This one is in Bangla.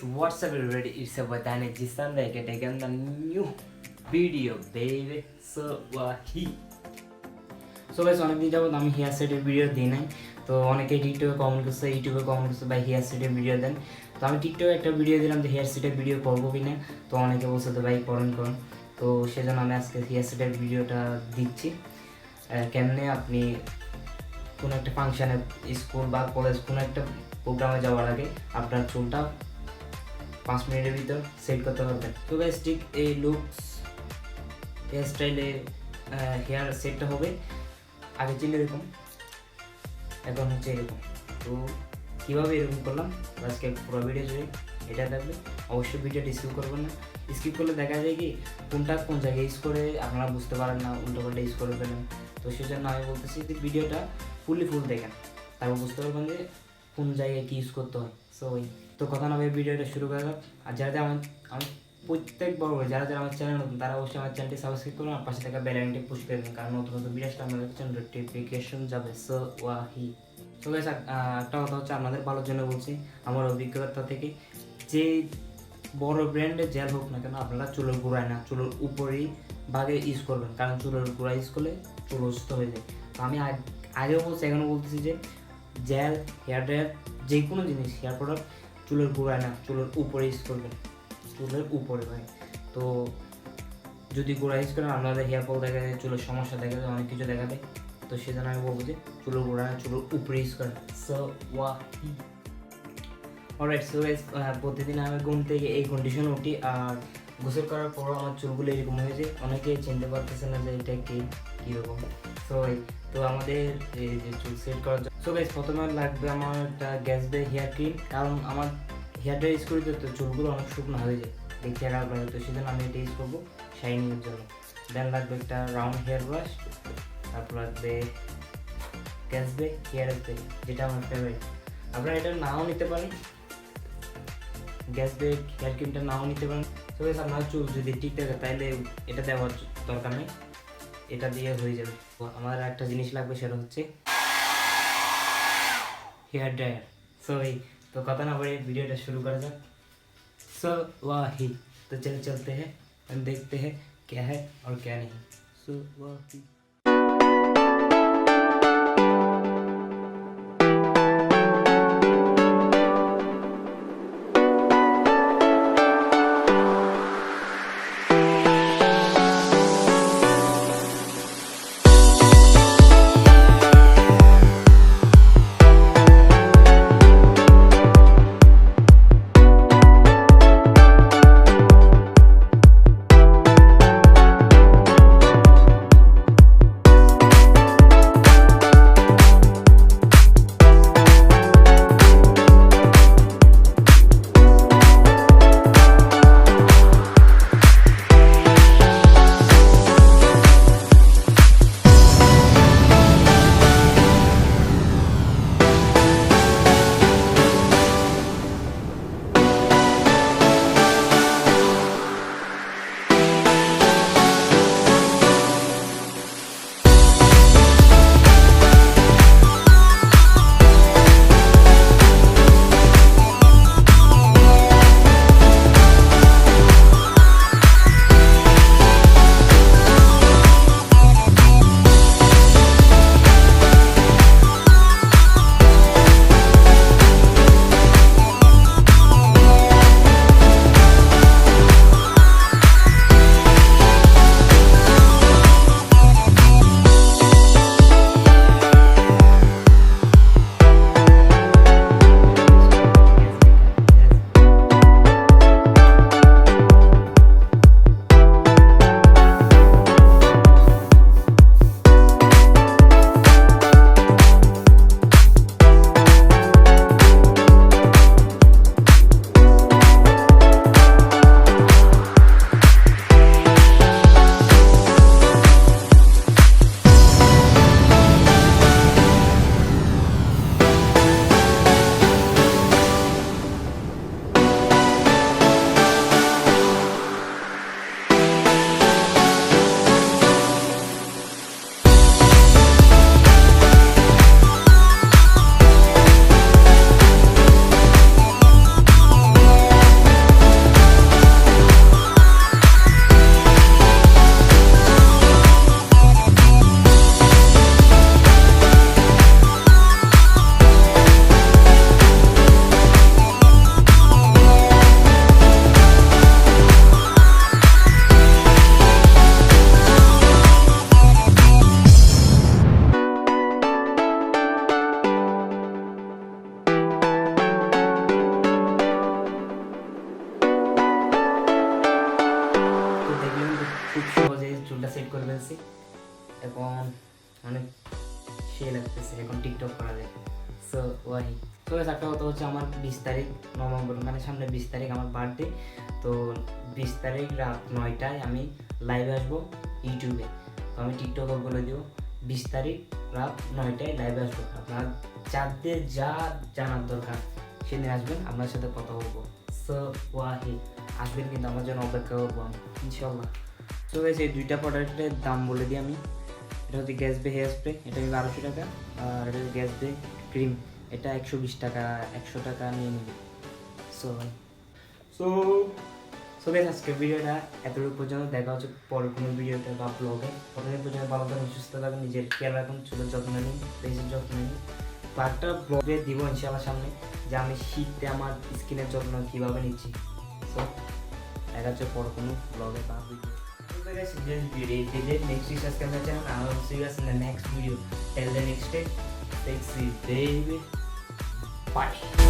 what's up everybody? It's about Danish Gesan back at again the new video, baby. So guys, অনেক দিন যাবত আমি হেয়ার সেটের ভিডিও দিই নাই। তো অনেকে টিকটকে কমেন্ট করছে, ইউটিউবে কমেন্ট করছে ভাই হেয়ার সেটের ভিডিও দেন। তো আমি টিকটকে একটা ভিডিও দিলাম যে হেয়ার সেটের ভিডিও করবো কিনা। তো অনেকে বলছে তো ভাই করুন। তো সেজন্য আমি আজকে হেয়ার সেটের ভিডিওটা দিচ্ছি। কেমনে আপনি কোনো একটা ফাংশানে, স্কুল বা কলেজ কোনো একটা প্রোগ্রামে যাওয়ার আগে আপনার চুলটা 5 মিনিটের ভিতর সেট করতে পারবেন। তো গাইস ঠিক এই লুকস হেয়ার স্টাইলে হেয়ার সেটটা হবে। আগে ছিল এরকম, এখন হচ্ছে এরকম। তো কীভাবে এরকম করলাম আজকে পুরো ভিডিও জুড়ে এটা থাকবে। অবশ্যই ভিডিওটা স্কিপ করবেন না। স্কিপ করলে দেখা যায় কি কোনটা কোন জায়গায় ইউজ করে আপনারা বুঝতে পারেন না, উল্টো পাল্টা ইউজ করে ফেলেন। তো সেজন্য আমি বলতেছি যে ভিডিওটা ফুল দেখেন, তারপর বুঝতে পারবেন যে কোন জায়গায় কী ইউজ করতে হয়। তো কথা না ভেবে ভিডিওটা শুরু করা যাক। আর যারা আমি প্রত্যেক বড় যারা আমার চ্যানেল নতুন তারা অবশ্যই আমার চ্যানেলটি সাবস্ক্রাইব করুন আর পাশে থাকা বেল আইকনটি পুশ করে দেবেন, কারণ নতুন ভিডিও আসলে আমাদের চ্যানেল নোটিফিকেশন যাবে। তো গাইস একটা কথা হচ্ছে আপনাদের ভালোর জন্য বলছি, আমার অভিজ্ঞতা থেকে, যে বড় ব্র্যান্ডের জেল হোক না কেন আপনারা চুলের গোড়ায় না, চুলের উপরেই ভাগে ইউজ করবেন, কারণ চুলের গোড়া ইউজ করলে চুল অসুস্থ হয়ে যায়। তো আমি আগেও বলছি এখনও বলতেছি যে জেল, হেয়ার ড্রায়ার, যে কোনো জিনিস হেয়ার প্রোডাক্ট চুলের গোড়ায় না, চুলের উপরে ইউজ করবেন, চুলের উপরে ভাই। তো যদি গোড়া ইউজ করেন আপনাদের হেয়ার ফল দেখা যায়, চুলের সমস্যা দেখা যায়, অনেক কিছু দেখা যায়। তো সেজন্য আমি বলবো যে চুলের গোড়া না, চুলের উপরে ইউজ করেন। অলরাইট, সো গাইস প্রতিদিন আমি ঘুম থেকে এই কন্ডিশনে উঠি আর গোসল করার পরও আমার চুলগুলো এরকম হয়ে যায়। অনেকে চিনতে পারতেছে না যে এটা কীরকম। তো আমাদের এই যে চুল সেট করার জন্য সো গাইস প্রথমে লাগবে আমার একটা গাটসবি হেয়ার ক্রিম, কারণ আমার হেয়ারটা ইউজ করি তো চুলগুলো অনেক শুকনো হয়ে যায়, দেখতে খারাপ লাগে। তো সেজন্য আমি এটা ইউজ করবো শাইনিংয়ের জন্য। দেন লাগবে একটা রাউন্ড হেয়ার ব্রাশ, তারপর লাগবে গাটসবি হেয়ার স্প্রে, যেটা আমার ফেভারিট। আপনারা এটা নাও নিতে পারেন, গাটসবি হেয়ার ক্রিমটা নাও নিতে পারেন। তো গাইস আপনার চুল যদি ঠিক থাকে তাহলে এটা দেওয়ার দরকার নেই, এটা দিয়ে হয়ে যাবে। আমার একটা জিনিস লাগবে, সেটা হচ্ছে हेयर ड्रायर। तो কথা না বলে ভিডিওটা শুরু করা যাক। तो चलते हैं, हम देखते हैं क्या है और क्या नहीं। চুলটা সেট করে ফেলছি, এখন অনেক সে লাগতেছে, এখন টিকটক করা যায়। সো ওয়াই তো একটা কথা হচ্ছে, আমার 20 তারিখ নভেম্বর, মানে সামনে 20 তারিখ আমার বার্থডে। তো 20 তারিখ রাত 9টায় আমি লাইভে আসবো ইউটিউবে। তো আমি টিকটকে বলে দিব 20 তারিখ রাত 9টায় লাইভে আসবো। আপনার যাদের যা জানার দরকার সেদিন আসবেন, আপনার সাথে কথা বলবো। সো ওয়াহি আসবেন, কিন্তু আমার জন্য অপেক্ষা করবো আমি ইনশাল্লাহ। তো এই দুইটা প্রোডাক্টের দাম বলে দিই আমি। এটা হচ্ছে গ্যাসবে হেয়ার স্প্রে, এটা 1200 টাকা। আর এটা হচ্ছে গ্যাসবে ক্রিম, এটা 120 টাকা, 100 টাকা নিয়ে নেবে। সো সো সো গাইস, আজকের ভিডিওটা এতটুকু পর্যন্ত। দেখা হচ্ছে পরের কোনো ভিডিওতে বা ব্লগে। ততদিন পর্যন্ত ভালো থাকুন, সুস্থ থাকুন, নিজের খেয়াল রাখুন, চুলের যত্ন নিন, ফেসের যত্ন নিন। তো একটা ব্লগে দিব ইনশাআল্লাহ সামনে, যে আমি শীতে আমার স্কিনের যত্ন কীভাবে নিচ্ছি। সো দেখা হচ্ছে পর কোনো ব্লগে বা video. So guys, this video, next week subscribe my channel. I will see you guys in the next video. Till the next day, take it baby. Bye.